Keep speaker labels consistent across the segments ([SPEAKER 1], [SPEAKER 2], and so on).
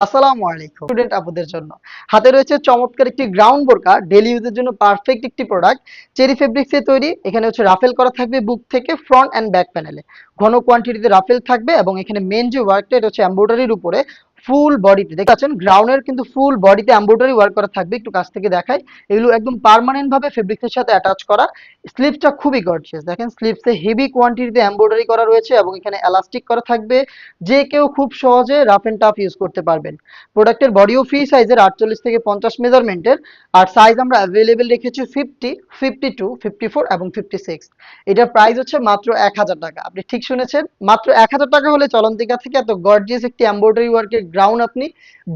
[SPEAKER 1] আসসালামু আলাইকুম স্টুডেন্ট আপুদের জন্য হাতে রয়েছে চমৎকার একটি গ্রাউন্ড বোরকা, ডেইলি ইউজের জন্য পারফেক্ট একটি প্রোডাক্ট। চেরি ফেব্রিক্সে তৈরি। এখানে হচ্ছে রাফেল করা থাকবে বুক থেকে ফ্রন্ট অ্যান্ড ব্যাক প্যানেলে। ঘন কোয়ান্টিটিতে রাফেল থাকবে এবং এখানে মেন যে ওয়ার্কটা এটা হচ্ছে এমব্রয়ডারির উপরে ফুল বডিতে দেখতে পাচ্ছেন। গ্রাউন্ডের কিন্তু ফুল বডিতে এমব্রয়ডারি ওয়ার্ক করা থাকবে। একটু কাছ থেকে দেখাই, এগুলো একদম পার্মানেন্ট ভাবে ফেব্রিক্সের সাথে অ্যাটাচ করা। স্লিভসটা খুবই গর্জিয়াস, দেখেন স্লিভসে হেভি কোয়ান্টিটিতে এমব্রয়ডারি করা রয়েছে এবং এখানে এলাস্টিক করা থাকবে। যে কেউ খুব সহজে রাফ এন্ড টাফ ইউজ করতে পারবেন। প্রোডাক্টের বডিও ফ্রি সাইজের 48 থেকে 50 মেজারমেন্টের। আর সাইজ আমরা অ্যাভেলেবেল রেখেছি 50, 52, 54 এবং 56। এটার প্রাইস হচ্ছে মাত্র 1000 টাকা। আপনি ঠিক শুনেছেন, মাত্র 1000 টাকা হলে চলন্তিকা থেকে এত গর্জিয়াস একটি এমব্রয়ডারি ওয়ার্কের গ্রাউন্ড আপনি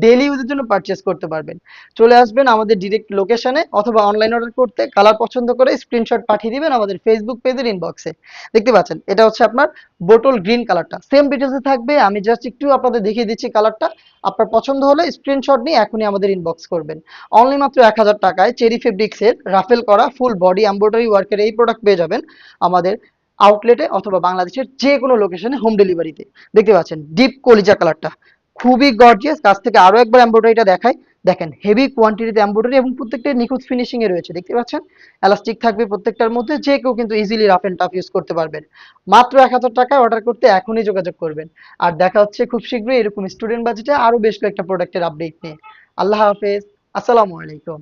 [SPEAKER 1] ডেইলি ইউজের জন্য পারচেস করতে পারবেন। চলে আসবেন আমাদের ডিরেক্ট লোকেশনে অথবা অনলাইন অর্ডার করতে কালার পছন্দ করে স্ক্রিনশট পাঠিয়ে দিবেন আমাদের ফেসবুক পেজের ইনবক্সে। দেখতে পাচ্ছেন এটা হচ্ছে আপনার বোটল গ্রিন কালারটা, সেম ডিটেলসে থাকবে। আমি জাস্ট একটু আপনাদের দেখিয়ে দিচ্ছি কালারটা। আপনার পছন্দ হলে স্ক্রিনশট নিয়ে এখনই আমাদের ইনবক্স করবেন। অনলি মাত্র 1000 টাকায় চেরি ফেব্রিক্সের রাফেল করা ফুল বডি এমব্রয়ডারি ওয়ার্কের এই প্রোডাক্ট পেয়ে যাবেন আমাদের আউটলেটে অথবা বাংলাদেশের যে কোনো লোকেশনে হোম ডেলিভারিতে। দেখতে পাচ্ছেন ডিপ কলিজা কালারটা খুবই গর্জিয়াস। কাছ থেকে আরো একবার এমব্রয়ডারিটা দেখাই। দেখেন হেভি কোয়ান্টিটিতে এমব্রয়ডারি এবং প্রত্যেকটা নিখুঁত ফিনিশিং এ রয়েছে। দেখতে পাচ্ছেন এলাস্টিক থাকবে প্রত্যেকটার মধ্যে। যে কেউ কিন্তু easily rough and tough use করতে পারবেন। মাত্র 1000 টাকায় অর্ডার করতে এখনই যোগাযোগ করবেন। আর দেখা হচ্ছে খুব শীঘ্রই এরকম স্টুডেন্ট বাজেটে আরো বেশ কয়েকটা প্রোডাক্টের আপডেট নিয়ে। আল্লাহ হাফেজ। আসসালামু আলাইকুম।